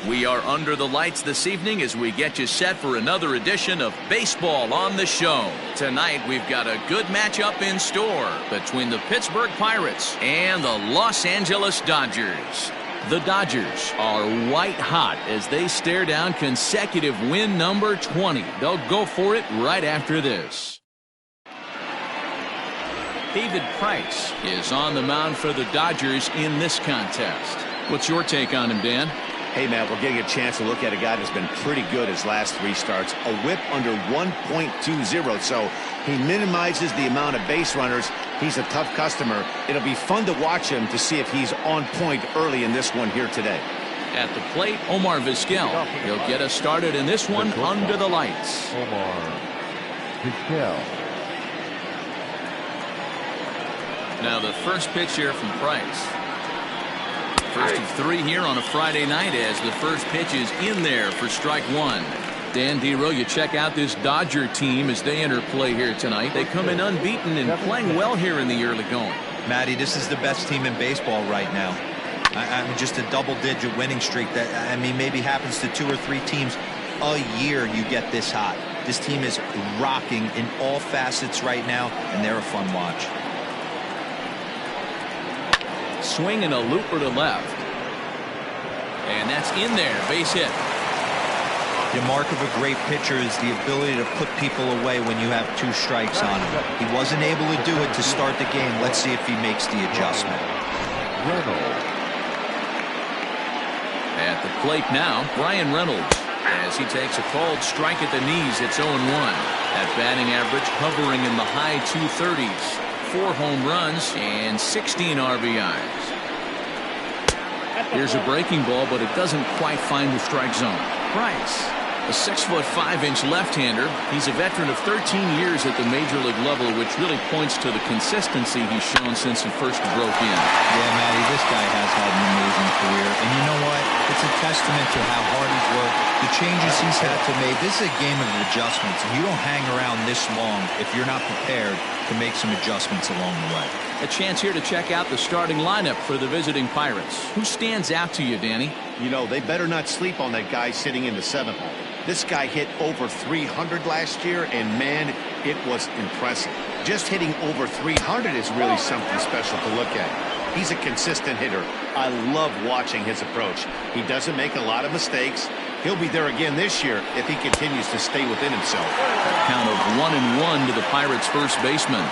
We are under the lights this evening as we get you set for another edition of Baseball on the Show. Tonight we've got a good matchup in store between the Pittsburgh Pirates and the Los Angeles Dodgers. The Dodgers are white hot as they stare down consecutive win number 20. They'll go for it right after this. David Price is on the mound for the Dodgers in this contest. What's your take on him, Dan? Hey, man, we're getting a chance to look at a guy that's been pretty good his last 3 starts. A whip under 1.20, so he minimizes the amount of base runners. He's a tough customer. It'll be fun to watch him to see if he's on point early in this one here today. At the plate, Omar Vizquel. He'll get us started in this one under the lights. Omar Vizquel. Now the first pitch here from Price. First of 3 here on a Friday night as the first pitch is in there for strike 1. Dan Dero, you check out this Dodger team as they enter play here tonight. They come in unbeaten and playing well here in the early going. Matty, this is the best team in baseball right now. I mean, just a double-digit winning streak that, I mean, maybe happens to 2 or 3 teams a year you get this hot. This team is rocking in all facets right now, and they're a fun watch. Swing and a looper to left. And that's in there. Base hit. The mark of a great pitcher is the ability to put people away when you have 2 strikes on him. He wasn't able to do it to start the game. Let's see if he makes the adjustment. At the plate now, Brian Reynolds. As he takes a called strike at the knees, it's 0-1. That batting average hovering in the high 230s. 4 home runs and 16 RBIs. Here's a breaking ball, but it doesn't quite find the strike zone. Price, a 6'5" left-hander. He's a veteran of 13 years at the major league level, which really points to the consistency he's shown since he first broke in. Yeah, Matty, this guy has had an amazing career. And you know what? It's a testament to how hard he's worked, the changes he's had to make. This is a game of adjustments, and you don't hang around this long if you're not prepared to make some adjustments along the way. A chance here to check out the starting lineup for the visiting Pirates. Who stands out to you, Danny? You know, they better not sleep on that guy sitting in the 7th. This guy hit over 300 last year, and man, it was impressive. Just hitting over 300 is really something special to look at. He's a consistent hitter. I love watching his approach. He doesn't make a lot of mistakes. He'll be there again this year if he continues to stay within himself. Count of 1-1 to the Pirates' first baseman.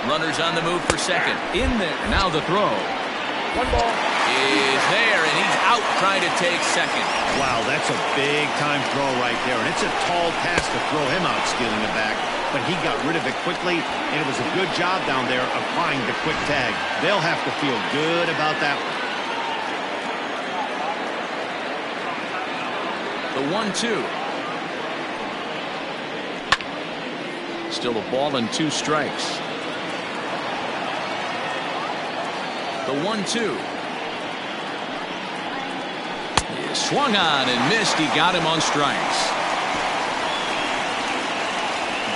Runners on the move for second. In there. Now the throw. 1 ball. Is there, and he's out trying to take second. Wow, that's a big-time throw right there, and it's a tall task to throw him out stealing it back, but he got rid of it quickly, and it was a good job down there applying the quick tag. They'll have to feel good about that one. The 1-2. Still a ball and 2 strikes. The 1-2. He swung on and missed. He got him on strikes.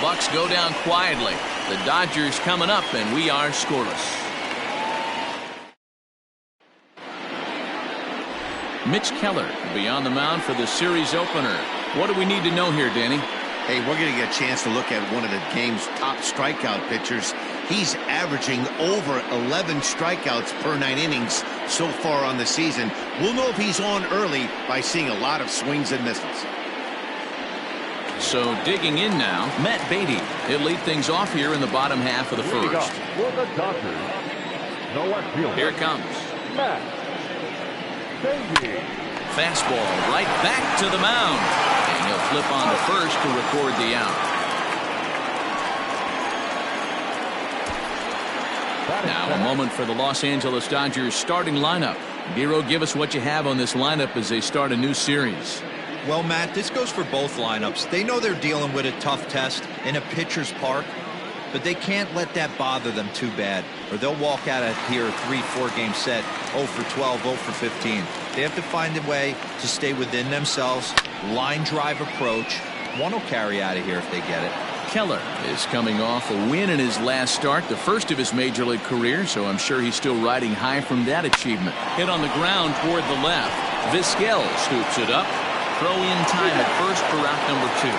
Bucks go down quietly. The Dodgers coming up, and we are scoreless. Mitch Keller will be on the mound for the series opener. What do we need to know here, Danny? Hey, we're going to get a chance to look at one of the game's top strikeout pitchers. He's averaging over 11 strikeouts per 9 innings so far on the season. We'll know if he's on early by seeing a lot of swings and misses. So digging in now, Matt Beatty. He'll lead things off here in the bottom half of the first. For the Dodgers, the left fielder. Here it comes. Matt Beatty. Fastball right back to the mound. And he'll flip on to first to record the out. Now a moment for the Los Angeles Dodgers starting lineup. Dero, give us what you have on this lineup as they start a new series. Well, Matt, this goes for both lineups. They know they're dealing with a tough test in a pitcher's park, but they can't let that bother them too bad, or they'll walk out of here a 3-4 game set 0 for 12, 0 for 15. They have to find a way to stay within themselves. Line drive approach. One will carry out of here if they get it. Keller is coming off a win in his last start, the first of his major league career, so I'm sure he's still riding high from that achievement. Hit on the ground toward the left. Vizquel scoops it up. Throw in time at first for out number 2.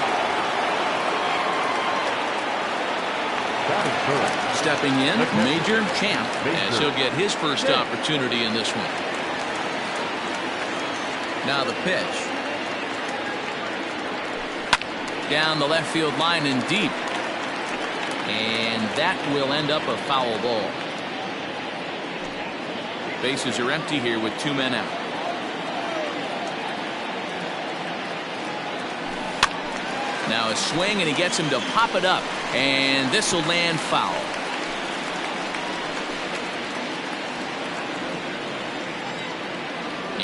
Stepping in, Major Champ, as he'll get his first opportunity in this one. Now the pitch. Down the left field line and deep. And that will end up a foul ball. Bases are empty here with 2 men out. Now a swing, and he gets him to pop it up. And this will land foul.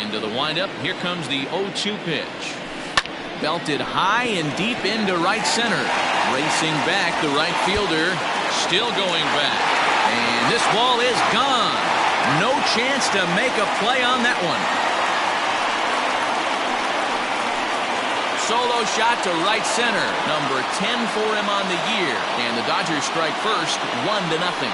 Into the windup. Here comes the 0-2 pitch. Belted high and deep into right center. Racing back, the right fielder still going back. And this ball is gone. No chance to make a play on that one. Solo shot to right center. Number 10 for him on the year. And the Dodgers strike first, 1-0.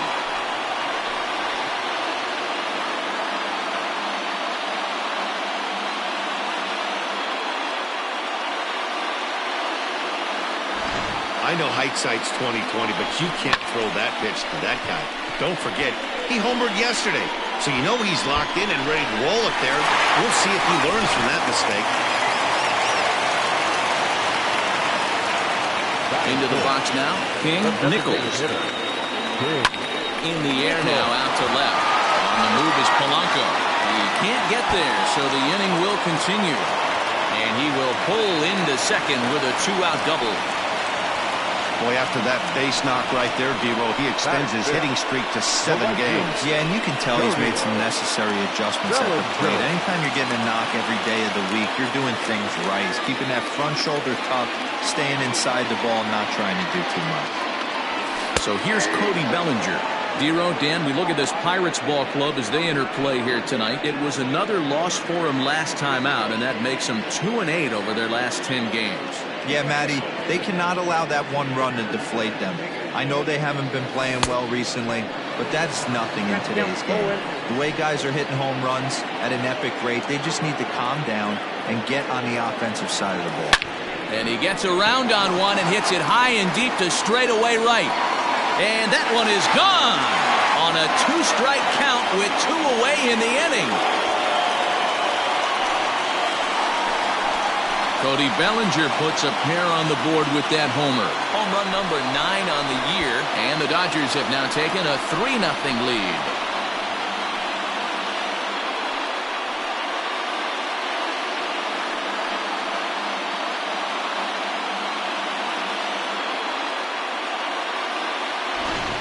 I know hindsight's 20/20, but you can't throw that pitch to that guy. Don't forget, he homered yesterday, so you know he's locked in and ready to roll it there. We'll see if he learns from that mistake. Into the box now, Nicholls. In the air now, out to left. On the move is Polanco. He can't get there, so the inning will continue. And he will pull into second with a 2-out double. Boy, after that base knock right there, D-Row, he extends his hitting streak to 7 games. Yeah, and you can tell he's made some necessary adjustments at the plate. Anytime you're getting a knock every day of the week, you're doing things right. He's keeping that front shoulder tucked, staying inside the ball, not trying to do too much. So here's Cody Bellinger. D-Row, Dan, we look at this Pirates ball club as they enter play here tonight. It was another loss for them last time out, and that makes them 2-8 over their last 10 games. Yeah, Matty, they cannot allow that one run to deflate them. I know they haven't been playing well recently, but that's nothing in today's game. The way guys are hitting home runs at an epic rate, they just need to calm down and get on the offensive side of the ball. And he gets around on one and hits it high and deep to straightaway right. And that one is gone on a 2-strike count with 2 away in the inning. Cody Bellinger puts a pair on the board with that homer. Home run number 9 on the year, and the Dodgers have now taken a 3-0 lead.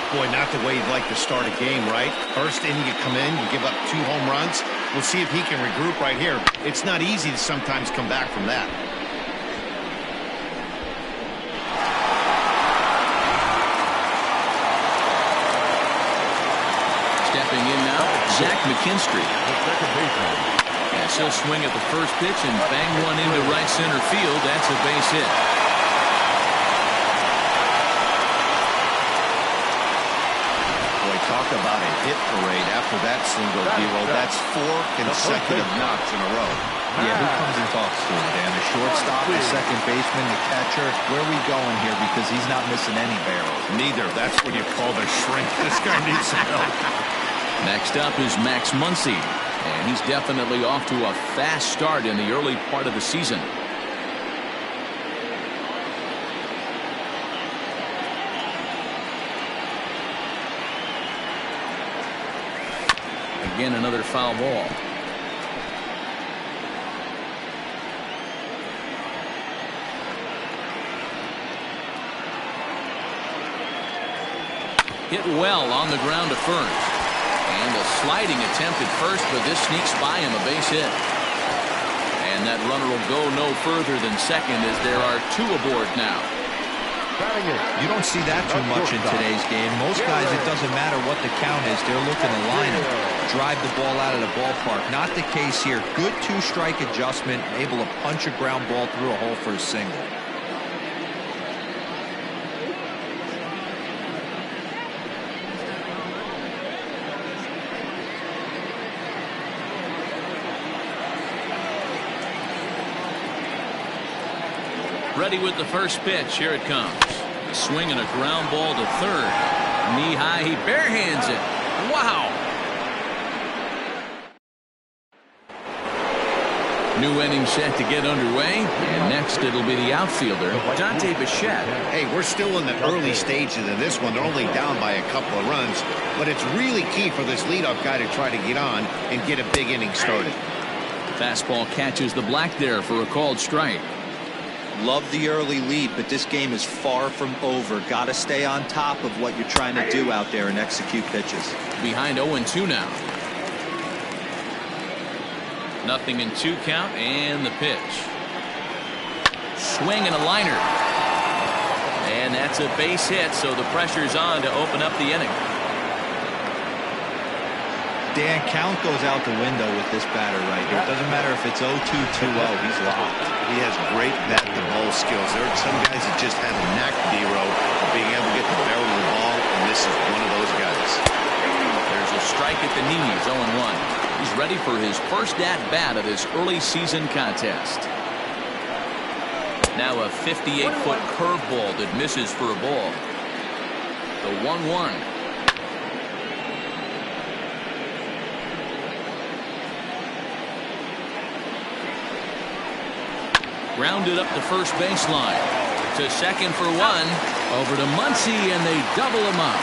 Boy, not the way you'd like to start a game, right? First inning, you come in, you give up 2 home runs. We'll see if he can regroup right here. It's not easy to sometimes come back from that. Stepping in now, Zach McKinstry. Yes, he'll swing at the first pitch and bang one into right center field. That's a base hit. Talk about a hit parade after that single, D-Row. That's 4 consecutive knocks in a row. Yeah, who comes and talks to him, Dan? A shortstop, a second baseman, the catcher. Where are we going here? Because he's not missing any barrels. Neither. That's what you call the shrink. This guy needs some help. Next up is Max Muncy, and he's definitely off to a fast start in the early part of the season. Again, another foul ball. Hit well on the ground to first. And a sliding attempt at first, but this sneaks by him, a base hit. And that runner will go no further than second as there are 2 aboard now. You don't see that too much in today's game. Most guys, it doesn't matter what the count is. They're looking to line him, drive the ball out of the ballpark. Not the case here. Good 2-strike adjustment, able to punch a ground ball through a hole for a single. Ready with the first pitch. Here it comes. A swing and a ground ball to third. Knee high. He barehands it. Wow. New inning set to get underway. And next it'll be the outfielder, Dante Bichette. Hey, we're still in the early stages of this one. They're only down by a couple of runs. But it's really key for this leadoff guy to try to get on and get a big inning started. Fastball catches the black there for a called strike. Love the early lead, but this game is far from over. Got to stay on top of what you're trying to do out there and execute pitches. Behind 0-2 now. 0-2 count and the pitch. Swing and a liner. And that's a base hit, so the pressure's on to open up the inning. Dan, count goes out the window with this batter right here. It doesn't matter if it's 0-2, 2-0. He's locked. He has great bat-to-ball skills. There are some guys that just have a knack, D-Row, of being able to get the barrel of the ball, and this is one of those guys. There's a strike at the knees, 0-1. He's ready for his first at-bat of this early season contest. Now a 58-foot curveball that misses for a ball. The 1-1. Grounded up the first baseline. To second for one. Over to Muncy, and they double him up.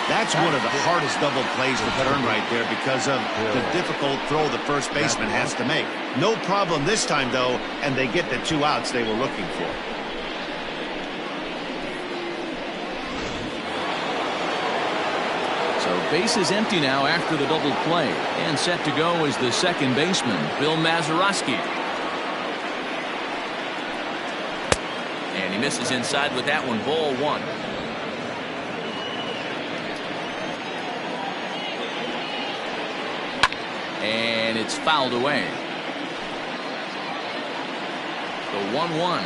That's one of the hardest double plays to turn right there because of the difficult throw the first baseman has to make. No problem this time, though, and they get the 2 outs they were looking for. So base is empty now after the double play. And set to go is the second baseman, Bill Mazeroski. And he misses inside with that one, ball 1. And it's fouled away. The 1-1.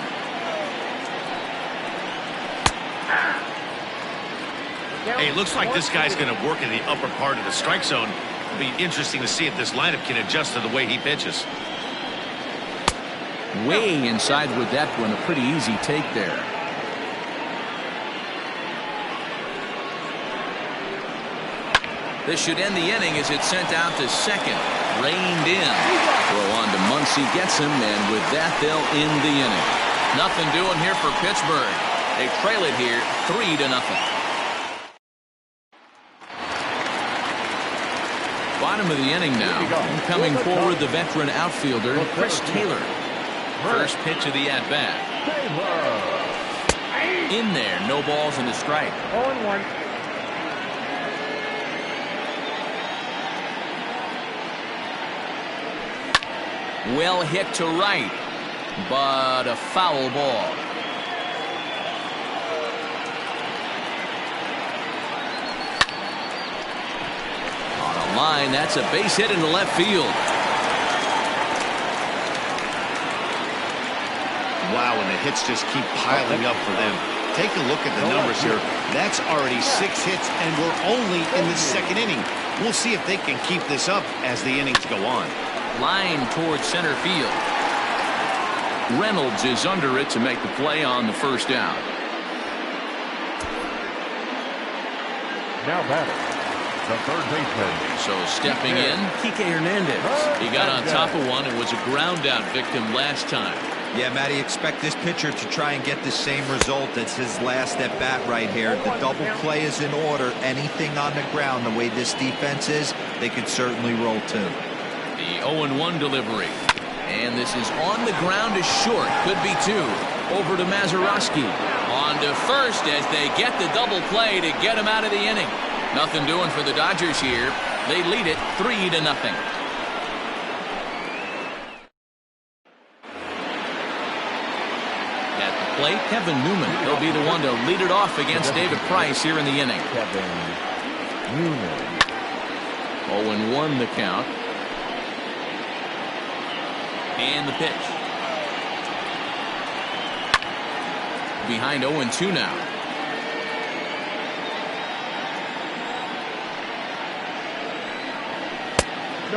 Hey, looks like this guy's going to work in the upper part of the strike zone. It'll be interesting to see if this lineup can adjust to the way he pitches. Way inside with that one. A pretty easy take there. This should end the inning as it's sent out to second. Reined in. Throw on to Muncy, gets him, and with that they'll end the inning. Nothing doing here for Pittsburgh. They trail it here 3-0. Bottom of the inning now. Coming forward, the veteran outfielder, Chris Taylor. First pitch of the at-bat. In there, no balls and a strike. 0-1. Well hit to right, but a foul ball. On a line, that's a base hit into left field. Wow, and the hits just keep piling up for them. Take a look at the numbers here. That's already 6 hits, and we're only in the second inning. We'll see if they can keep this up as the innings go on. Line towards center field. Reynolds is under it to make the play on the first out. Now batting, the third baseman. So stepping in, Kike Hernandez. He got on top of one and was a ground out victim last time. Yeah, Matty, expect this pitcher to try and get the same result as his last at bat right here. The double play is in order. Anything on the ground, the way this defense is, they could certainly roll too. The 0-1 delivery. And this is on the ground is short. Could be 2. Over to Mazeroski. On to first as they get the double play to get him out of the inning. Nothing doing for the Dodgers here. They lead it 3-0. At the plate, Kevin Newman. He'll be the one to lead it off against David Price here in the inning. Kevin Newman. 0-1 the count. And the pitch. Behind 0-2 now.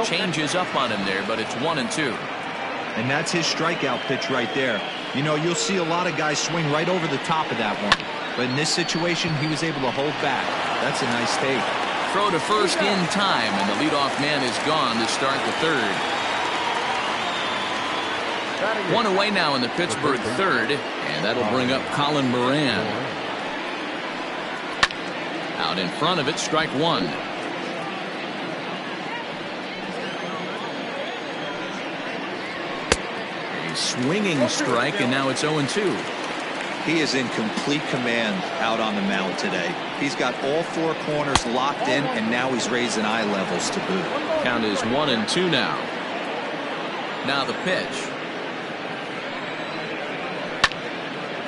Changes up on him there, but it's 1-2. And that's his strikeout pitch right there. You know, you'll see a lot of guys swing right over the top of that one. But in this situation, he was able to hold back. That's a nice take. Throw to first in time, and the leadoff man is gone to start the third. One away now in the Pittsburgh third, and that'll bring up Colin Moran. Out in front of it, strike one. A swinging strike, and now it's 0-2. He is in complete command out on the mound today. He's got all four corners locked in, and now he's raising eye levels to boot. Count is 1-2 now. Now the pitch.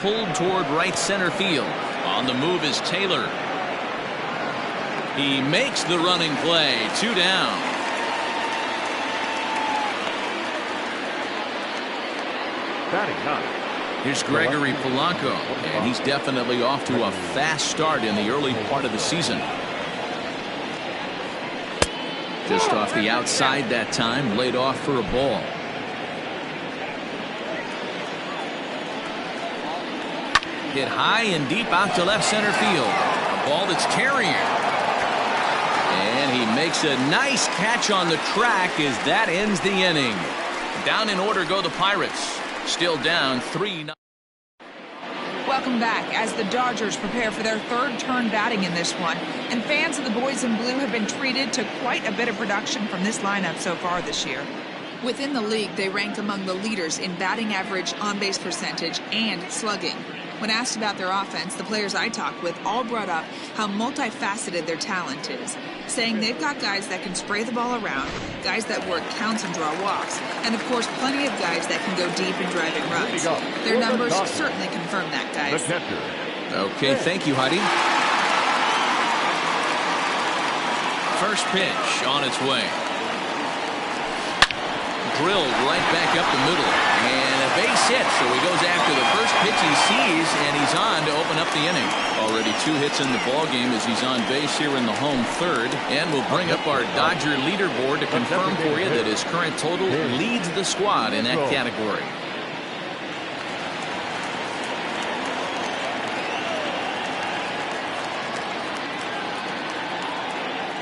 Pulled toward right center field. On the move is Taylor. He makes the running play. 2 down. Batting ninth. Here's Gregory Polanco, and he's definitely off to a fast start in the early part of the season. Just off the outside that time, laid off for a ball. Hit high and deep out to left center field. A ball that's carrying. And he makes a nice catch on the track as that ends the inning. Down in order go the Pirates. Still down 3-0. Welcome back as the Dodgers prepare for their third turn batting in this one. And fans of the boys in blue have been treated to quite a bit of production from this lineup so far this year. Within the league, they rank among the leaders in batting average, on-base percentage, and slugging. When asked about their offense, the players I talked with all brought up how multifaceted their talent is, saying they've got guys that can spray the ball around, guys that work counts and draw walks, and of course plenty of guys that can go deep in driving runs. Their numbers certainly confirm that, guys. Okay, thank you, Heidi. First pitch on its way. Drilled right back up the middle, and a base hit, so he goes after the first pitch he sees, and he's on to open up the inning. Already 2 hits in the ball game as he's on base here in the home third, and we'll bring up our Dodger leaderboard to confirm for you that his current total leads the squad in that category.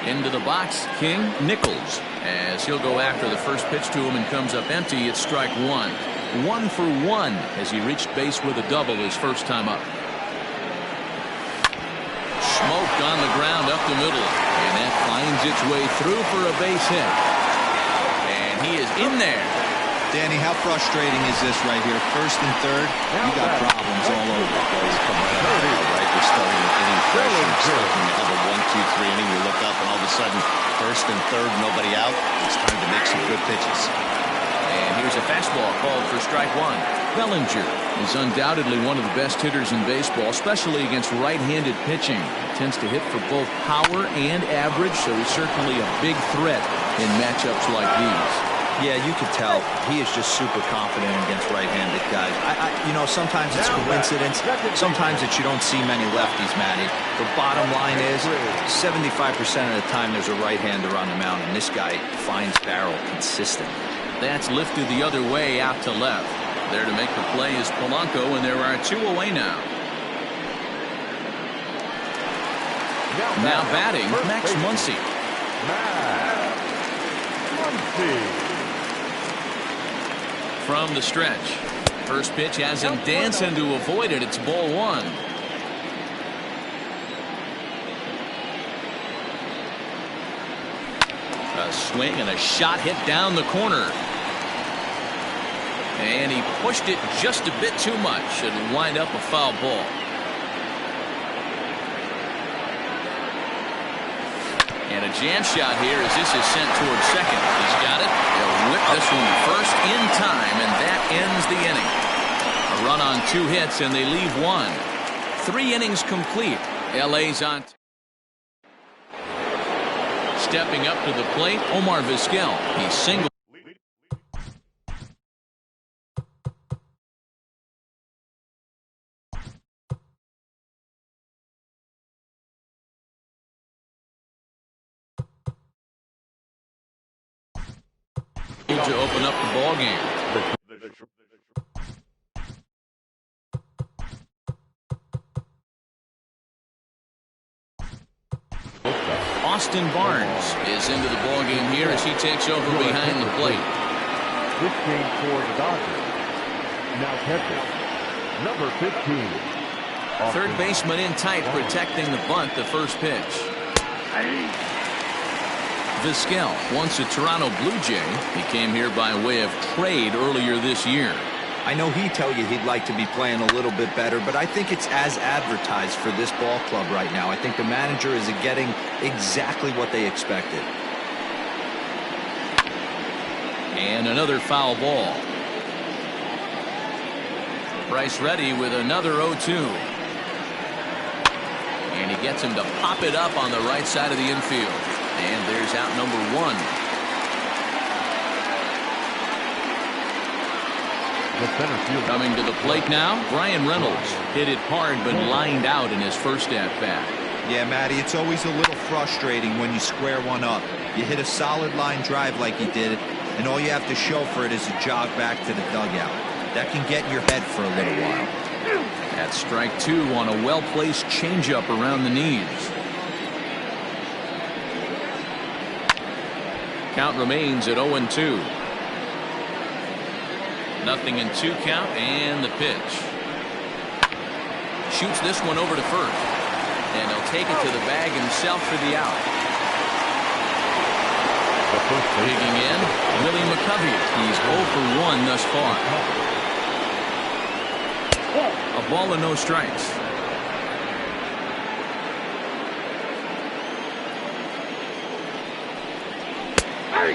Into the box, King Nicholls, as he'll go after the first pitch to him and comes up empty. It's strike one. 1 for 1 as he reached base with a double his first time up. Smoked on the ground up the middle, and that finds its way through for a base hit. And he is in there. Danny, how frustrating is this right here? First and third, you got problems all over the place. Come right out, right? We're starting with inning pressure. Starting to have a 1-2-3 inning. We look up, and all of a sudden, first and third, nobody out. It's time to make some good pitches. And here's a fastball called for strike one. Bellinger is undoubtedly one of the best hitters in baseball, especially against right-handed pitching. He tends to hit for both power and average, so he's certainly a big threat in matchups like these. Yeah, you could tell he is just super confident against right-handed guys. You know, sometimes it's coincidence. Sometimes it's you don't see many lefties, Matty. The bottom line is 75% of the time there's a right-hander on the mound, and this guy finds barrel consistently. That's lifted the other way out to left. There to make the play is Polanco, and there are 2 away now. Now batting, Max Muncy. From the stretch. First pitch has him dancing to avoid it. It's ball 1. A swing and a shot hit down the corner. And he pushed it just a bit too much. It'll wind up a foul ball. And a jam shot here as this is sent towards second. He's got it. He'll whip this one first in time, and that ends the inning. A run on 2 hits, and they leave 1. 3 innings complete. LA's on. Stepping up to the plate, Omar Vizquel. He's single. To open up the ball game. Austin Barnes is into the ballgame here as he takes over behind the plate. This game for the Dodgers. Now catching, number 15. Third baseman in tight, protecting the bunt, the first pitch. Vizquel, once a Toronto Blue Jay, he came here by way of trade earlier this year. I know he'd tell you he'd like to be playing a little bit better, but I think it's as advertised for this ball club right now. I think the manager is getting exactly what they expected. And another foul ball. Bryce ready with another 0-2. And he gets him to pop it up on the right side of the infield. And there's out number one. Coming to the plate now, Brian Reynolds. Hit it hard but lined out in his first at-bat. Yeah, Matty, it's always a little frustrating when you square one up. You hit a solid line drive like he did, and all you have to show for it is a jog back to the dugout. That can get in your head for a little while. That's strike two on a well-placed changeup around the knees. Count remains at 0-2. Nothing in two count, and the pitch. Shoots this one over to first. And he'll take it to the bag himself for the out. Digging in, Willie McCovey. He's 0 for 1 thus far. A ball and no strikes.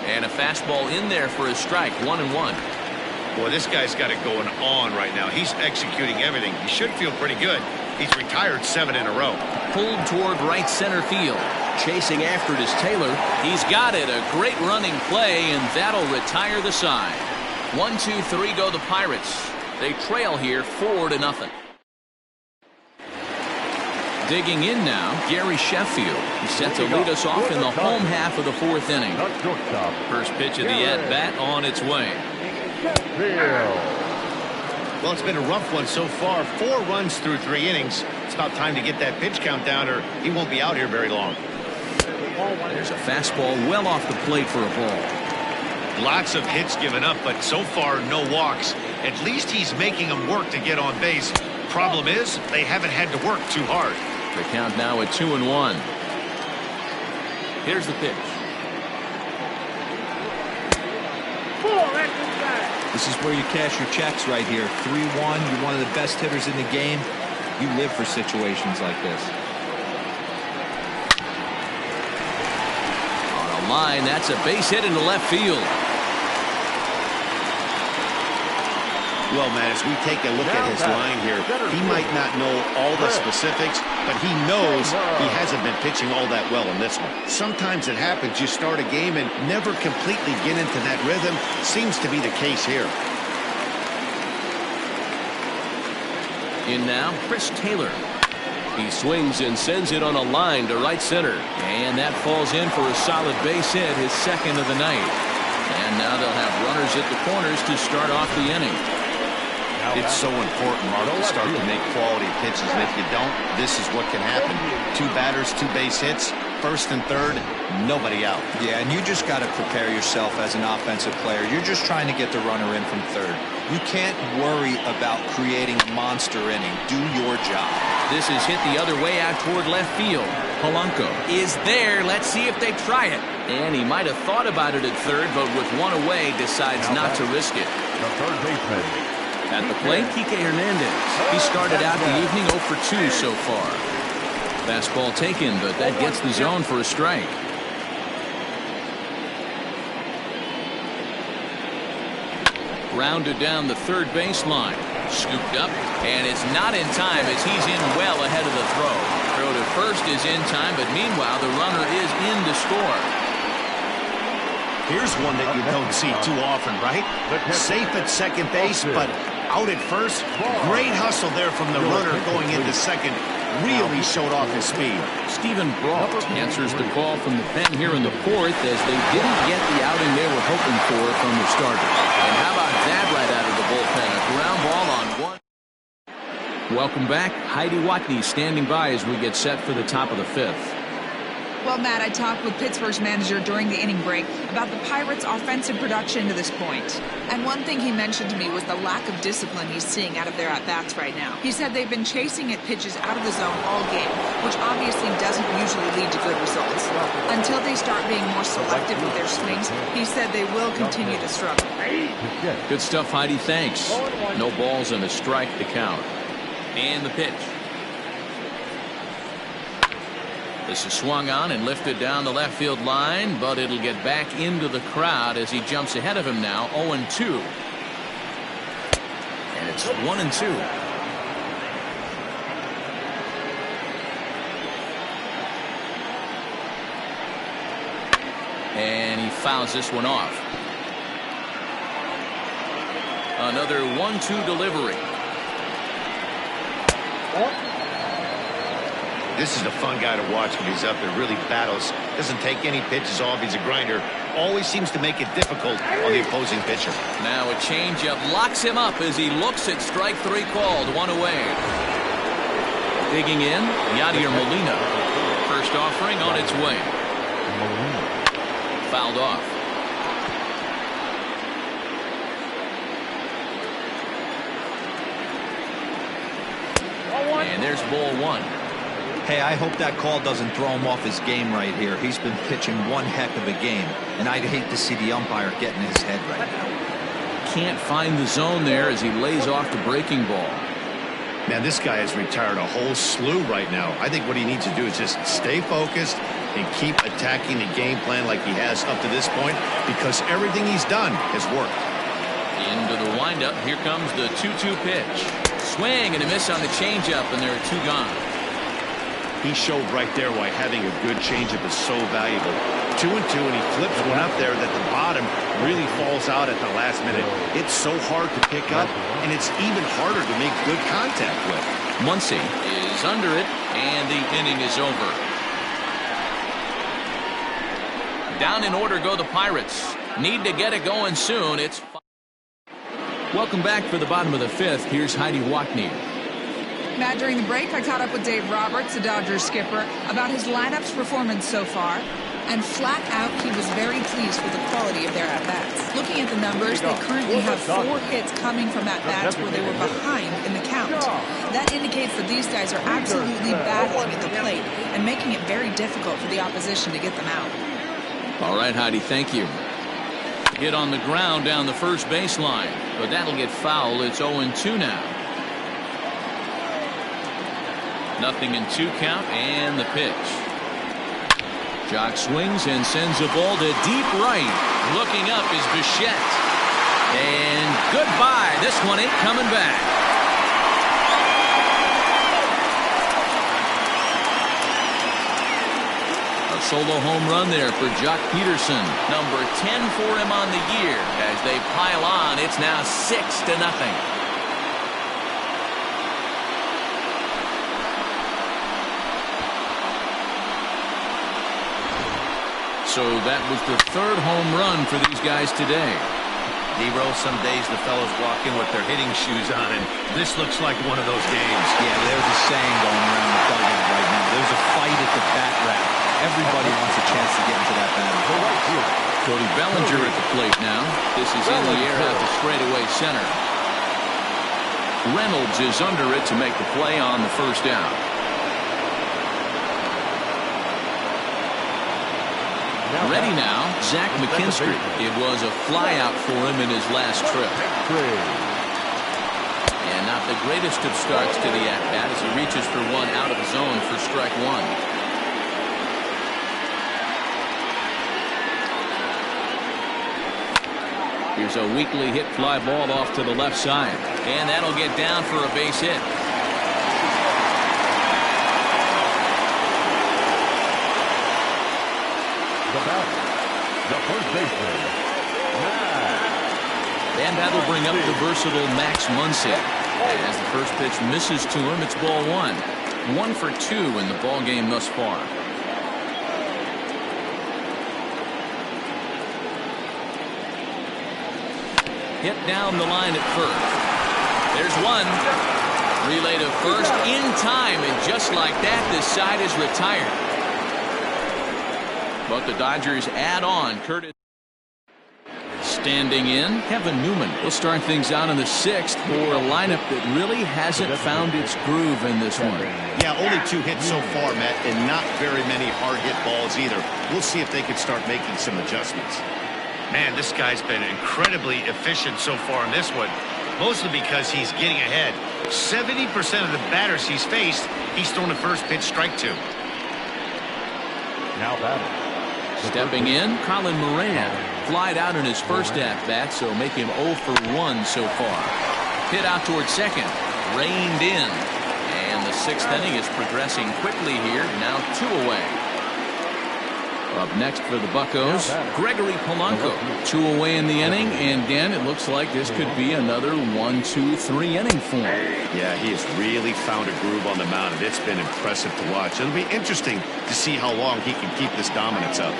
And a fastball in there for a strike, 1-1. Boy, this guy's got it going on right now. He's executing everything. He should feel pretty good. He's retired 7 in a row. Pulled toward right center field. Chasing after it is Taylor. He's got it. A great running play, and that'll retire the side. 1-2-3 go the Pirates. They trail here 4-0. Digging in now, Gary Sheffield. He's set to lead us off in the home half of the fourth inning. First pitch of the at-bat on its way. Well, it's been a rough one so far. 4 runs through 3 innings. It's about time to get that pitch count down, or he won't be out here very long. There's a fastball well off the plate for a ball. Lots of hits given up, but so far no walks. At least he's making them work to get on base. Problem is, they haven't had to work too hard. The count now at 2-1. Here's the pitch. This is where you cash your checks right here. 3-1. You're one of the best hitters in the game. You live for situations like this. On a line, that's a base hit into left field. Well, Matt, as we take a look at his line here, he might not know all the specifics, but he knows he hasn't been pitching all that well in this one. Sometimes it happens. You start a game and never completely get into that rhythm. Seems to be the case here. In now, Chris Taylor. He swings and sends it on a line to right center. And that falls in for a solid base hit, his second of the night. And now they'll have runners at the corners to start off the inning. It's so important, Mark, to start to make quality pitches, and if you don't, this is what can happen. 2 batters, 2 base hits, first and third, nobody out. Yeah, and you just got to prepare yourself as an offensive player. You're just trying to get the runner in from third. You can't worry about creating a monster inning. Do your job. This is hit the other way out toward left field. Polanco is there. Let's see if they try it. And he might have thought about it at third, but with one away, decides not to risk it. The third baseman. At the plate, Kike Hernandez. He started out the evening 0 for 2 so far. Fastball taken, but that gets the zone for a strike. Grounded down the third baseline. Scooped up, and it's not in time as he's in well ahead of the throw. Throw to first is in time, but meanwhile, the runner is in to score. Here's one that you don't see too often, right? Safe at second base, but out at first. Great hustle there from the runner going into second. really showed off his speed. Stephen Brault answers the call from the pen here in the fourth as they didn't get the outing they were hoping for from the starters. And how about that right out of the bullpen? A ground ball on one. Welcome back. Heidi Watney standing by as we get set for the top of the fifth. Well, Matt, I talked with Pittsburgh's manager during the inning break about the Pirates' offensive production to this point. And one thing he mentioned to me was the lack of discipline he's seeing out of their at-bats right now. He said they've been chasing at pitches out of the zone all game, which obviously doesn't usually lead to good results. Until they start being more selective with their swings, he said they will continue to struggle. Good stuff, Heidi. Thanks. No balls and a strike to count. And the pitch. This is swung on and lifted down the left field line, but it'll get back into the crowd as he jumps ahead of him now, 0-2. And it's 1-2. And he fouls this one off. Another 1-2 delivery. This is a fun guy to watch when he's up there. Really battles. Doesn't take any pitches off. He's a grinder. Always seems to make it difficult on the opposing pitcher. Now a changeup locks him up as he looks at strike three called. One away. Digging in, Yadier Molina. First offering on its way. Fouled off. And there's ball one. Hey, I hope that call doesn't throw him off his game right here. He's been pitching one heck of a game, and I'd hate to see the umpire get in his head right now. Can't find the zone there as he lays off the breaking ball. Man, this guy has retired a whole slew right now. I think what he needs to do is just stay focused and keep attacking the game plan like he has up to this point, because everything he's done has worked. Into the windup. Here comes the 2-2 pitch. Swing and a miss on the changeup, and there are two gone. He showed right there why having a good changeup is so valuable. 2-2, and he flips one up there that the bottom really falls out at the last minute. It's so hard to pick up, and it's even harder to make good contact with. Muncy is under it, and the inning is over. Down in order go the Pirates. Need to get it going soon. It's welcome back for the bottom of the fifth. Here's Heidi Watney. Matt, during the break, I caught up with Dave Roberts, the Dodgers skipper, about his lineup's performance so far. And flat out, he was very pleased with the quality of their at-bats. Looking at the numbers, they currently have 4 hits coming from at-bats where they were behind in the count. That indicates that these guys are absolutely battling at the plate and making it very difficult for the opposition to get them out. All right, Heidi, thank you. Hit on the ground down the first baseline, but that'll get foul. It's 0-2 now. Nothing in 2 count, and the pitch. Jock swings and sends a ball to deep right. Looking up is Bichette. And goodbye. This one ain't coming back. A solo home run there for Jock Peterson. Number 10 for him on the year. As they pile on, it's now 6-0. So that was the 3rd home run for these guys today. D-Roll, some days the fellows walk in with their hitting shoes on, and this looks like one of those games. Yeah, there's a saying going around the dugout right now. There's a fight at the bat rack. Everybody wants a chance to get into that battle. Cody Bellinger at the plate now. This is in the air out to straightaway center. Reynolds is under it to make the play on the first down. Ready now, Zach McKinstry. It was a flyout for him in his last trip. And not the greatest of starts to the at-bat as he reaches for one out of the zone for strike one. Here's a weakly hit fly ball off to the left side. And that'll get down for a base hit. The first baseman, And that'll bring up the versatile Max Muncy. As the first pitch misses to him, it's ball one. 1 for 2 in the ball game thus far. Hit down the line at first. There's one. Relay to first in time, and just like that, this side is retired. But the Dodgers add on Curtis. Standing in, Kevin Newman. He'll start things out in the 6th for a lineup that really hasn't found its groove in this one. Yeah, only 2 hits so far, Matt, and not very many hard hit balls either. We'll see if they can start making some adjustments. Man, this guy's been incredibly efficient so far in this one, mostly because he's getting ahead. 70% of the batters he's faced, he's thrown the first pitch strike to. Now batting. Stepping in, Colin Moran. Flied out in his first at-bat, so make him 0 for 1 so far. Hit out towards second. Reined in. And the 6th inning is progressing quickly here. Now 2 away. Up next for the Buccos, Gregory Polanco. 2 away in the inning, and Dan, it looks like this could be another 1-2-3 inning for him. Yeah, he has really found a groove on the mound, and it's been impressive to watch. It'll be interesting to see how long he can keep this dominance up.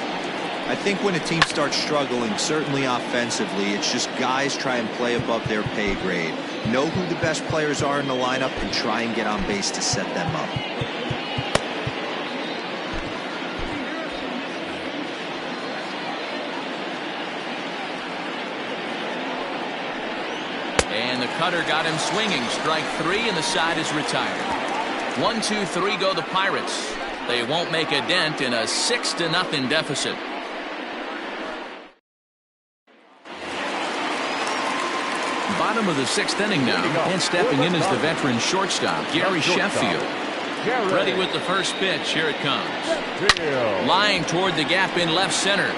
I think when a team starts struggling, certainly offensively, it's just guys try and play above their pay grade. Know who the best players are in the lineup and try and get on base to set them up. And the cutter got him swinging. Strike 3, and the side is retired. 1-2-3 go the Pirates. They won't make a dent in a 6-0 deficit. Bottom of the 6th inning now, and stepping in is the veteran shortstop, Gary Sheffield. Ready with the first pitch. Here it comes. Lying toward the gap in left center.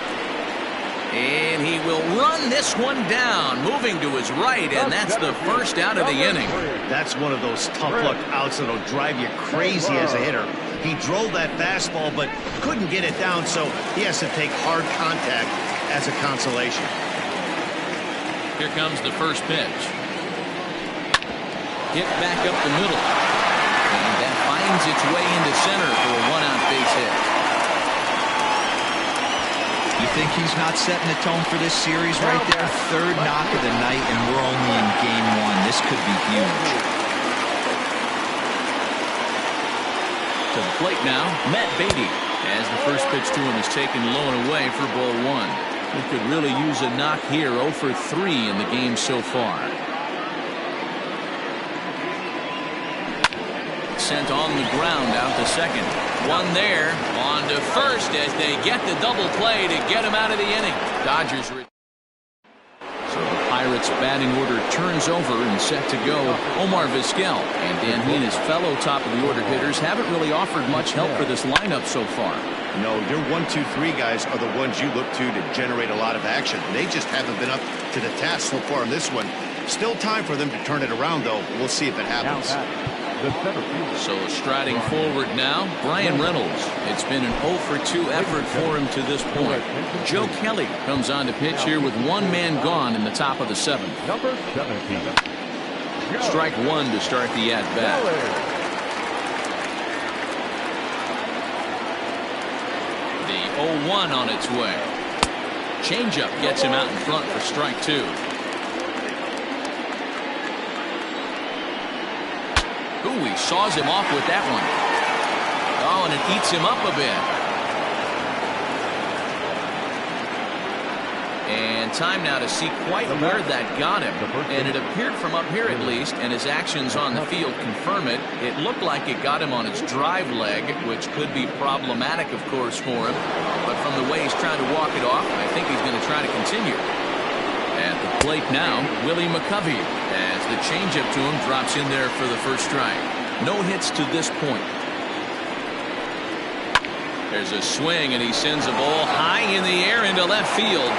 And he will run this one down, moving to his right, and that's the first out of the inning. That's one of those tough luck outs that'll drive you crazy as a hitter. He drove that fastball, but couldn't get it down, so he has to take hard contact as a consolation. Here comes the first pitch. Hit back up the middle. And that finds its way into center for a 1-out base hit. You think he's not setting the tone for this series right there? 3rd knock of the night, and we're only in game 1. This could be huge. To the plate now, Matt Beatty. As the first pitch to him is taken low and away for ball 1. He could really use a knock here. 0 for 3 in the game so far. Sent on the ground out to second. One there. On to first as they get the double play to get him out of the inning. Dodgers. So the Pirates batting order turns over and set to go. Omar Vizquel. And Dan, he and his fellow top of the order hitters haven't really offered much help for this lineup so far. No, your 1-2-3 guys are the ones you look to generate a lot of action. They just haven't been up to the task so far in this one. Still time for them to turn it around, though. We'll see if it happens. So striding forward now, Brian Reynolds. It's been an 0 for 2 effort for him to this point. Joe Kelly comes on to pitch here with 1 man gone in the top of the 7th. Number 17. Strike 1 to start the at-bat. The 0-1 on its way. Changeup gets him out in front for strike 2. Ooh, he saws him off with that one. Oh, and it eats him up a bit. And time now to see quite where that got him. And it appeared from up here at least, and his actions on the field confirm it. It looked like it got him on his drive leg, which could be problematic, of course, for him. But from the way he's trying to walk it off, I think he's going to try to continue. At the plate now, Willie McCovey, as the changeup to him drops in there for the first strike. No hits to this point. There's a swing, and he sends a ball high in the air into left field.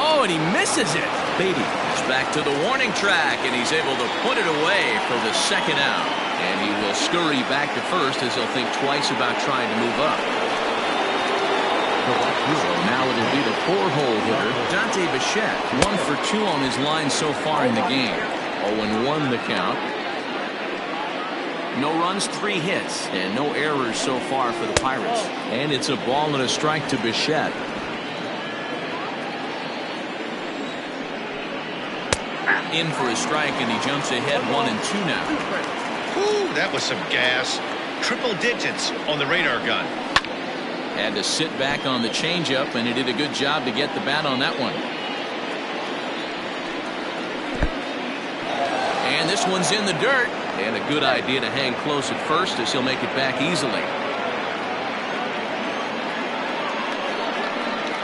Oh, and he misses it. Beatty is back to the warning track, and he's able to put it away for the 2nd out. And he will scurry back to first as he'll think twice about trying to move up. So now it'll be the 4-hole hitter, Dante Bichette. 1 for 2 on his line so far in the game. 0-1 the count. No runs, 3 hits, and no errors so far for the Pirates. And it's a ball and a strike to Bichette. In for a strike, and he jumps ahead 1-2 now. Ooh, that was some gas. Triple digits on the radar gun. Had to sit back on the changeup, and he did a good job to get the bat on that one. And this one's in the dirt. And a good idea to hang close at first, as he'll make it back easily.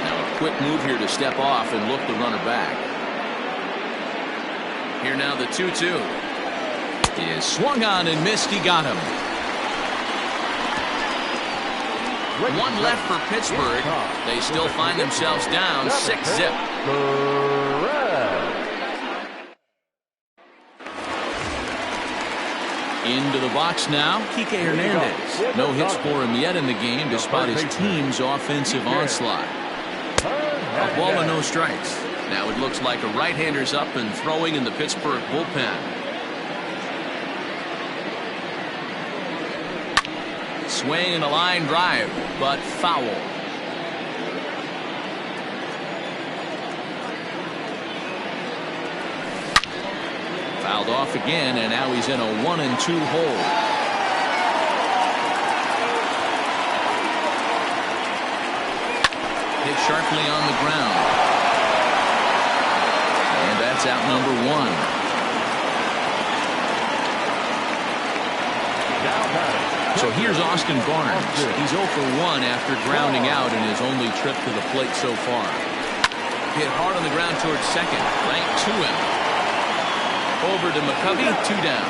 Now a quick move here to step off and look the runner back. Here now the 2-2. Is swung on and missed. He got him. One left for Pittsburgh. They still find themselves down 6-zip. Into the box now, Kike Hernandez. No hits for him yet in the game, despite his team's offensive onslaught. A ball and no strikes. Now it looks like a right-hander's up and throwing in the Pittsburgh bullpen. Swing and a line drive, but foul. Fouled off again, and now he's in a 1-2 hole. Hit sharply on the ground. And that's out number 1. So here's Austin Barnes. He's 0 for 1 after grounding out in his only trip to the plate so far. Hit hard on the ground towards second. Right to him. Over to McCovey, 2 down.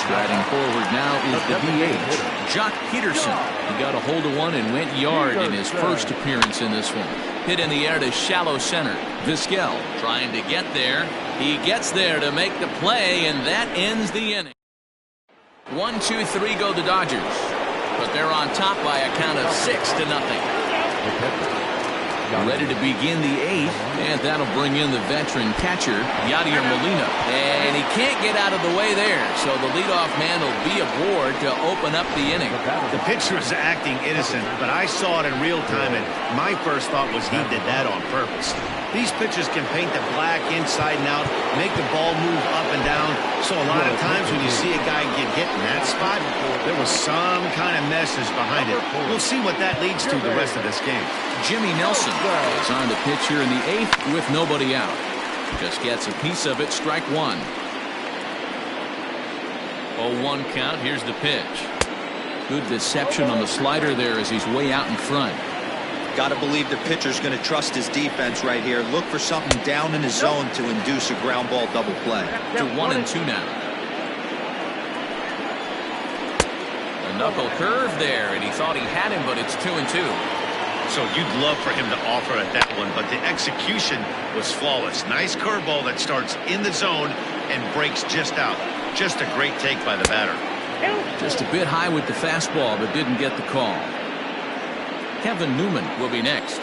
Striding forward now is the DH, Jock Peterson. He got a hold of one and went yard in his first appearance in this one. Hit in the air to shallow center. Vizquel trying to get there. He gets there to make the play, and that ends the inning. 1-2-3 go the Dodgers, but they're on top by a count of 6-0. Ready to begin the 8th, and that'll bring in the veteran catcher, Yadier Molina. And he can't get out of the way there, so the leadoff man will be aboard to open up the inning. The pitcher is acting innocent, but I saw it in real time, and my first thought was he did that on purpose. These pitchers can paint the black inside and out, make the ball move up and down, so a lot of times when you see a guy get hit in that spot, there was some kind of message behind it. We'll see what that leads to the rest of this game. Jimmy Nelson is on the pitch here in the 8th with nobody out. Just gets a piece of it, strike 1. 0-1 count. Here's the pitch. Good deception on the slider there as he's way out in front. Got to believe the pitcher's going to trust his defense right here. Look for something down in his zone to induce a ground ball double play. To 1-2 now. A knuckle curve there, and he thought he had him, but it's 2-2. So you'd love for him to offer at that one, but the execution was flawless. Nice curveball that starts in the zone and breaks just out. Just a great take by the batter. Just a bit high with the fastball, but didn't get the call. Kevin Newman will be next.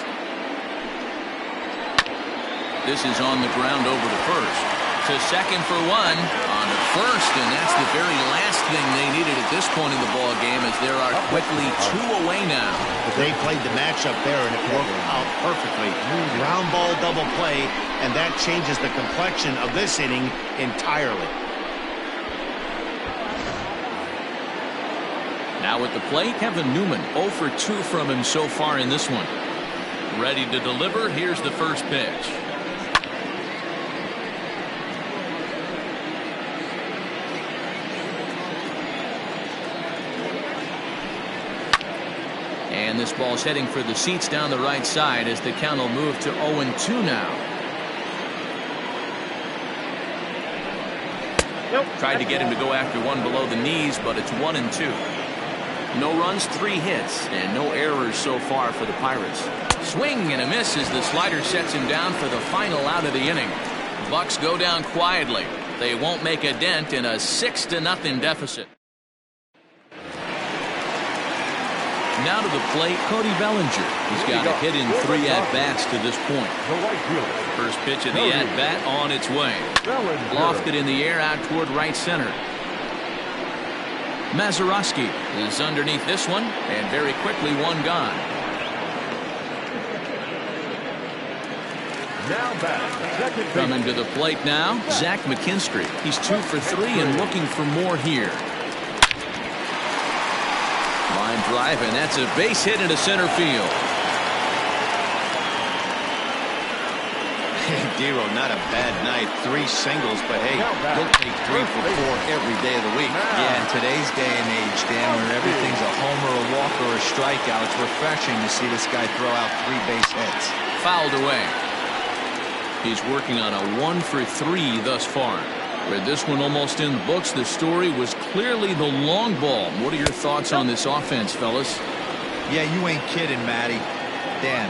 This is on the ground over to first. To second for 1 on to first, and that's the very last thing they needed at this point in the ball game, as there are quickly 2 away now. They played the matchup there, and it worked out perfectly. Ground ball double play, and that changes the complexion of this inning entirely. Now at the plate, Kevin Newman, 0 for 2 from him so far in this one. Ready to deliver. Here's the first pitch. And this ball's heading for the seats down the right side as the count will move to 0-2 now. Tried to get him to go after one below the knees, but it's 1-2. No runs, 3 hits, and no errors so far for the Pirates. Swing and a miss as the slider sets him down for the final out of the inning. Bucks go down quietly. They won't make a dent in a 6-0 deficit. Now to the plate, Cody Bellinger. He's got a hit in 3 at-bats to this point. First pitch of the at-bat on its way. Lofted in the air out toward right center. Mazeroski is underneath this one, and very quickly one gone. Coming to the plate now, Zach McKinstry. He's 2 for 3 and looking for more here. Line drive, and that's a base hit into center field. Hey, Dero, not a bad night. 3 singles, but hey, he'll take 3 for 4 every day of the week. Yeah, in today's day and age, Dan, where everything's a homer, a walk, or a strikeout, it's refreshing to see this guy throw out 3 base hits. Fouled away. He's working on a 1 for 3 thus far. With this one almost in the books, the story was clearly the long ball. What are your thoughts on this offense, fellas? Yeah, you ain't kidding, Matty. Dan,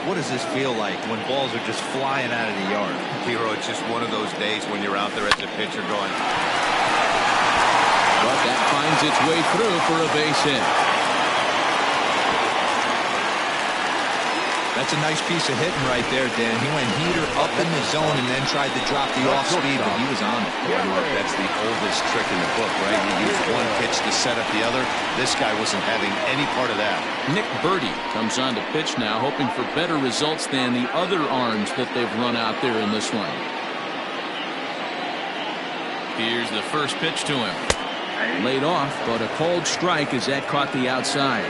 what does this feel like when balls are just flying out of the yard? Hero, it's just one of those days when you're out there as a pitcher going. But that finds its way through for a base hit. That's a nice piece of hitting right there, Dan. He went heater up in the zone and then tried to drop the off speed, but he was on it. That's the oldest trick in the book, right? You use one pitch to set up the other. This guy wasn't having any part of that. Nick Birdie comes on to pitch now, hoping for better results than the other arms that they've run out there in this one. Here's the first pitch to him. Laid off, but a called strike as that caught the outside.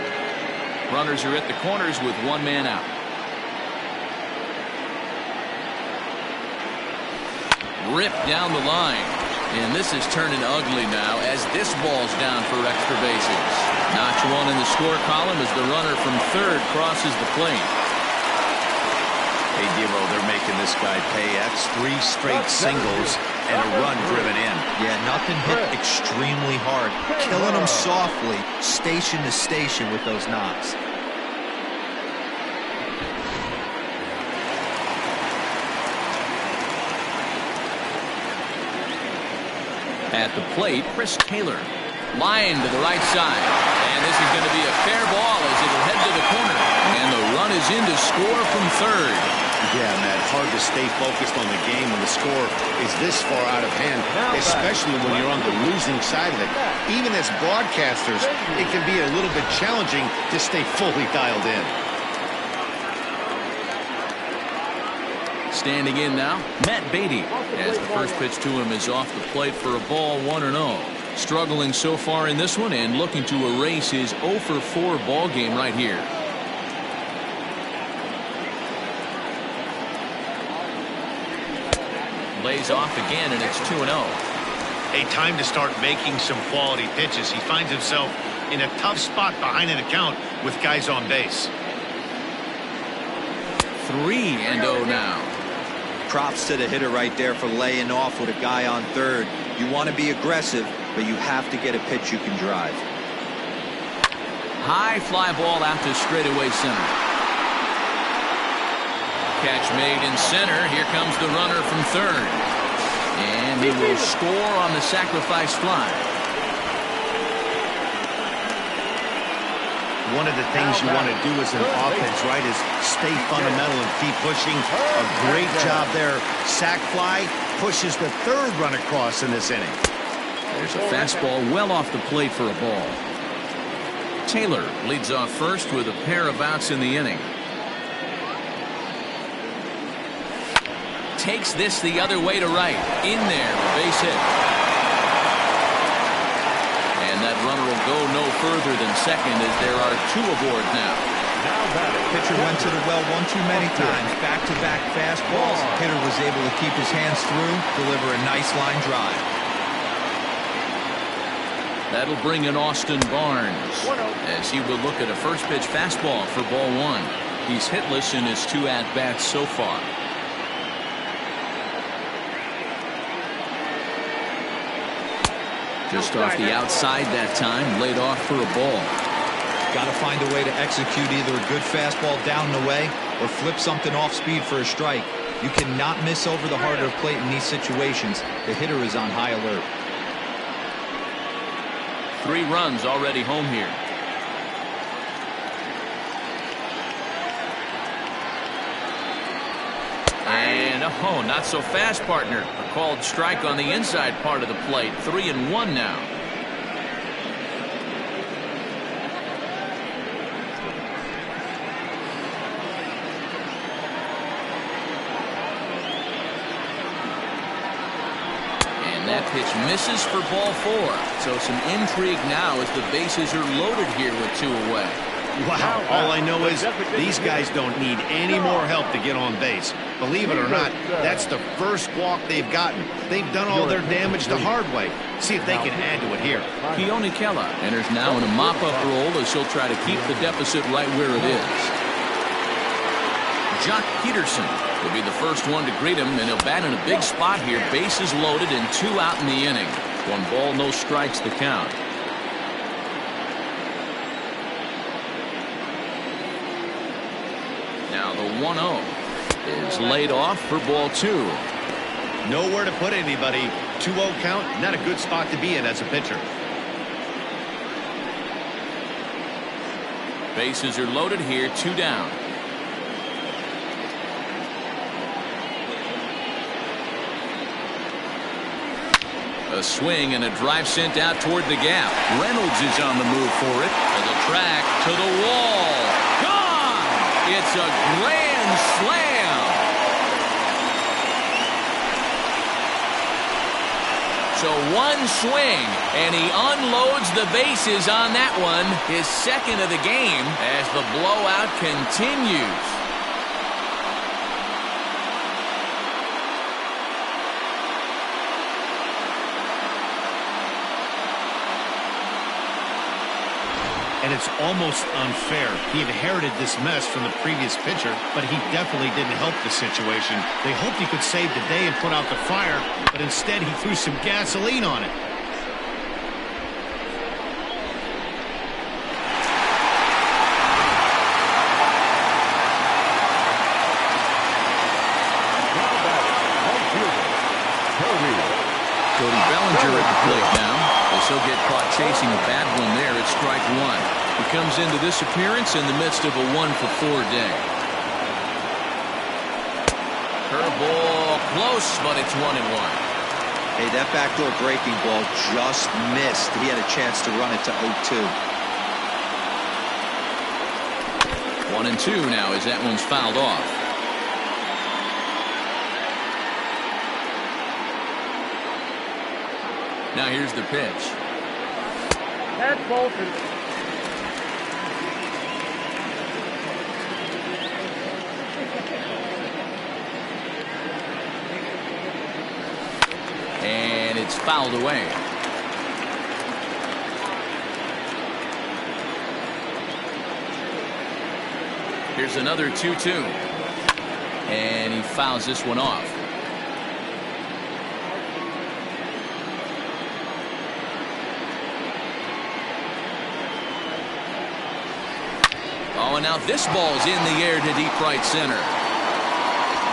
Runners are at the corners with 1 man out. Ripped down the line, and this is turning ugly now as this ball's down for extra bases. Notch 1 in the score column as the runner from third crosses the plate. Hey, Dero, they're making this guy pay. That's 3 straight singles and a run driven in. Yeah, nothing hit extremely hard. Killing them softly, station to station with those knocks. At the plate, Chris Taylor. Line to the right side. And this is going to be a fair ball as it'll head to the corner. And the run is in to score from third. Yeah, Matt, hard to stay focused on the game when the score is this far out of hand, especially when you're on the losing side of it. Even as broadcasters, it can be a little bit challenging to stay fully dialed in. Standing in now, Matt Beatty, as the first pitch to him is off the plate for a ball 1-0. Struggling so far in this one and looking to erase his 0 for 4 ball game right here. Lays off again, and it's 2-0. A time to start making some quality pitches. He finds himself in a tough spot behind an account with guys on base. 3-0 now. Props to the hitter right there for laying off with a guy on third. You want to be aggressive, but you have to get a pitch you can drive. High fly ball out to straightaway center. Catch made in center. Here comes the runner from third. And he will score on the sacrifice fly. One of the things you want to do as an offense, right, is stay fundamental and keep pushing. A great job there. Sac fly pushes the third run across in this inning. There's a fastball well off the plate for a ball. Taylor leads off first with a pair of outs in the inning. Takes this the other way to right. In there, a base hit. And that runner will go no further than second as there are 2 aboard now. Pitcher went to the well one too many times. Back-to-back fastballs. Hitter was able to keep his hands through, deliver a nice line drive. That'll bring in Austin Barnes as he will look at a first pitch fastball for ball 1. He's hitless in his 2 at-bats so far. Just off the outside that time, laid off for a ball. Got to find a way to execute either a good fastball down the way or flip something off speed for a strike. You cannot miss over the heart of the plate in these situations. The hitter is on high alert. 3 runs already home here. No, not so fast, partner. A called strike on the inside part of the plate. 3-1 now. And that pitch misses for ball 4. So some intrigue now as the bases are loaded here with 2 away. Wow, all I know is these guys don't need any more help to get on base. Believe it or not, that's the first walk they've gotten. They've done all their damage the hard way. See if they can add to it here. Keone Keller enters now in a mop-up role as he'll try to keep the deficit right where it is. Jock Peterson will be the first one to greet him, and he'll bat in a big spot here. Bases loaded and 2 out in the inning. 1 ball, no strikes the count. Now the 1-0 is laid off for ball 2. Nowhere to put anybody. 2-0 count, not a good spot to be in as a pitcher. Bases are loaded here, 2 down. A swing and a drive sent out toward the gap. Reynolds is on the move for it. To the track, to the wall. Gone! It's a grand slam. So 1 swing, and he unloads the bases on that one. His second of the game as the blowout continues. And it's almost unfair. He inherited this mess from the previous pitcher, but he definitely didn't help the situation. They hoped he could save the day and put out the fire, but instead he threw some gasoline on it. Cody Bellinger at the plate now. He'll get caught chasing a bad one there at strike 1. He comes into this appearance in the midst of a 1-for-4 day. Curveball close, but it's 1-1. Hey, that backdoor breaking ball just missed. He had a chance to run it to 0-2. 1-2 now as that one's fouled off. Now here's the pitch. That's Bolton. And it's fouled away. Here's another 2-2. And he fouls this one off. Oh, and now this ball's in the air to deep right center.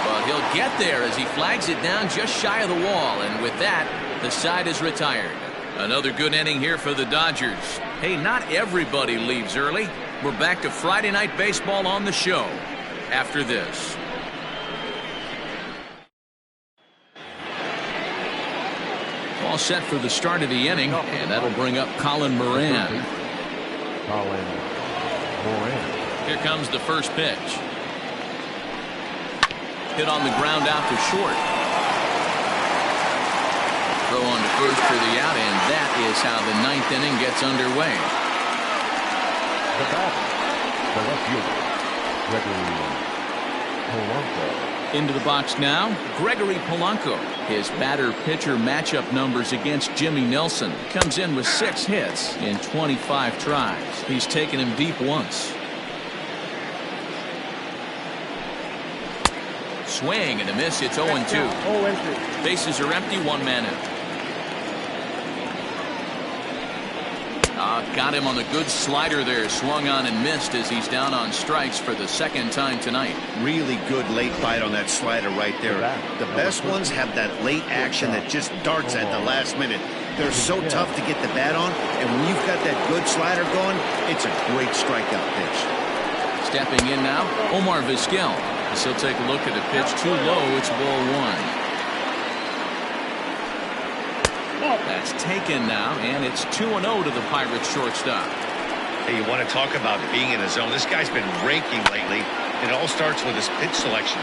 But he'll get there as he flags it down just shy of the wall. And with that, the side is retired. Another good inning here for the Dodgers. Hey, not everybody leaves early. We're back to Friday Night Baseball on the show after this. All set for the start of the inning, and that'll bring up Colin Moran. Here comes the first pitch. Hit on the ground out to short. Throw on to first for the out, and that is how the 9th inning gets underway. The batter, the left fielder, Gregory Polanco. Into the box now, Gregory Polanco. His batter-pitcher matchup numbers against Jimmy Nelson. Comes in with 6 hits in 25 tries. He's taken him deep once. Swing and a miss. It's 0-2. Bases are empty. 1 man out. Got him on the good slider there. Swung on and missed as he's down on strikes for the 2nd time tonight. Really good late bite on that slider right there. The best ones have that late action that just darts at the last minute. They're so tough to get the bat on, and when you've got that good slider going, it's a great strikeout pitch. Stepping in now, Omar Vizquel. So he'll take a look at a pitch too low. It's ball one. That's taken now, and it's 2-0 to the Pirates shortstop. Hey, you want to talk about being in a zone? This guy's been raking lately. It all starts with his pitch selection.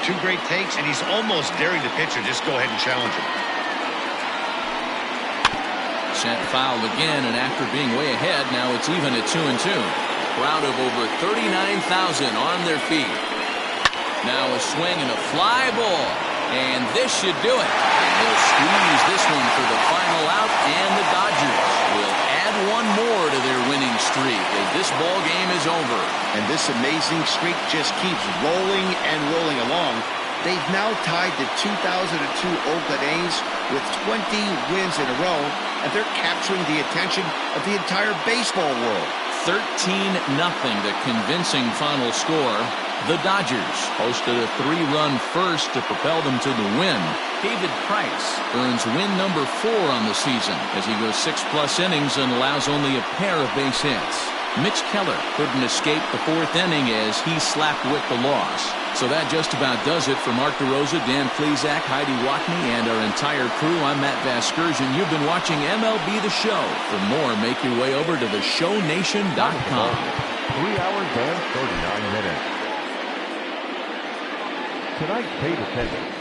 2 great takes, and he's almost daring the pitcher. Just go ahead and challenge him. Sent foul again, and after being way ahead, now it's even at 2-2. Crowd of over 39,000 on their feet. Now a swing and a fly ball, and this should do it. And they'll squeeze this one for the final out, and the Dodgers will add one more to their winning streak as this ball game is over. And this amazing streak just keeps rolling and rolling along. They've now tied the 2002 Oakland A's with 20 wins in a row, and they're capturing the attention of the entire baseball world. 13-0, the convincing final score. The Dodgers posted a 3-run first to propel them to the win. David Price earns win number 4 on the season as he goes 6+ innings and allows only a pair of base hits. Mitch Keller couldn't escape the 4th inning as he slapped with the loss. So that just about does it for Mark DeRosa, Dan Plesac, Heidi Watney, and our entire crew. I'm Matt Vasgersian. You've been watching MLB The Show. For more, make your way over to theshownation.com. 3 hours and 39 minutes. Tonight's paid attendance.